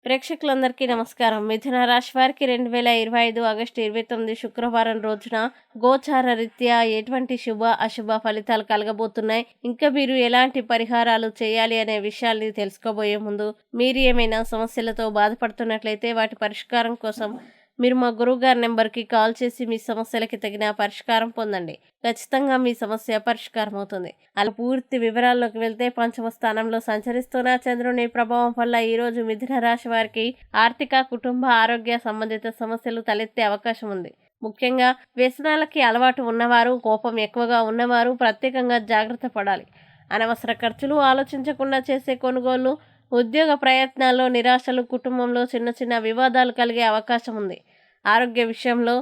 ప్రేక్షకులందరికీ నమస్కారం. మిథున రాశి వారికి 2025 ఆగస్టు 29 శుక్రవారం రోజున గోచార రీత్యా ఎటువంటి శుభ అశుభ ఫలితాలు కలగబోతున్నాయి, ఇంకా మీరు ఎలాంటి పరిహారాలు చేయాలి అనే విషయాల్ని తెలుసుకోబోయే ముందు, మీరు ఏమైనా సమస్యలతో బాధపడుతున్నట్లయితే వాటి పరిష్కారం కోసం మీరు మా గురువుగారి నెంబర్కి కాల్ చేసి మీ సమస్యలకి తగిన పరిష్కారం పొందండి. ఖచ్చితంగా మీ సమస్య పరిష్కారం అవుతుంది. అలా పూర్తి వివరాల్లోకి వెళ్తే, పంచమ స్థానంలో సంచరిస్తున్న చంద్రుని ప్రభావం వల్ల ఈరోజు మిథున రాశి వారికి ఆర్థిక, కుటుంబ, ఆరోగ్య సంబంధిత సమస్యలు తలెత్తే అవకాశం ఉంది. ముఖ్యంగా వ్యసనాలకి అలవాటు ఉన్నవారు, కోపం ఎక్కువగా ఉన్నవారు ప్రత్యేకంగా జాగ్రత్త పడాలి. అనవసర ఖర్చులు, ఆలోచించకుండా చేసే కొనుగోళ్లు, ఉద్యోగ ప్రయత్నాల్లో నిరాశలు, కుటుంబంలో చిన్న చిన్న వివాదాలు కలిగే అవకాశం ఉంది. ఆరోగ్య విషయంలో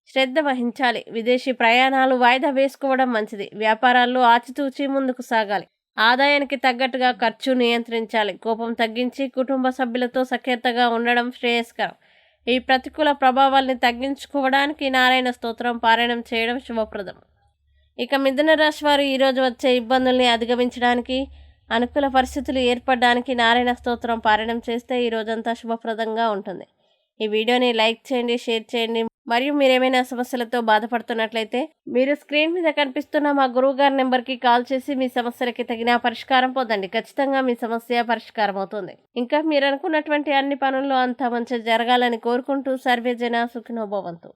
శ్రద్ధ వహించాలి. విదేశీ ప్రయాణాలు వాయిదా వేసుకోవడం మంచిది. వ్యాపారాల్లో ఆచితూచి ముందుకు సాగాలి. ఆదాయానికి తగ్గట్టుగా ఖర్చు నియంత్రించాలి. కోపం తగ్గించి కుటుంబ సభ్యులతో సఖ్యతగా ఉండడం శ్రేయస్కరం. ఈ ప్రతికూల ప్రభావాల్ని తగ్గించుకోవడానికి నారాయణ స్తోత్రం పారాయణం చేయడం శుభప్రదం. ఇక మిథున రాశి వారు ఈరోజు వచ్చే ఇబ్బందుల్ని అధిగమించడానికి, అనుకూల పరిస్థితులు ఏర్పడడానికి నారాయణ స్తోత్రం పారాయణం చేస్తే ఈ రోజంతా శుభప్రదంగా ఉంటుంది. ఈ వీడియోని లైక్ చేయండి, షేర్ చేయండి. మరియు మీరేమైనా సమస్యలతో బాధపడుతున్నట్లయితే మీరు స్క్రీన్ మీద కనిపిస్తున్న మా గురువుగారి నెంబర్కి కాల్ చేసి మీ సమస్యలకి తగిన పరిష్కారం పొందండి. ఖచ్చితంగా మీ సమస్య పరిష్కారం అవుతుంది. ఇంకా మీరు అనుకున్నటువంటి అన్ని పనుల్లో అంతా మంచి జరగాలని కోరుకుంటూ సర్వే జన సుఖినో భవంతు.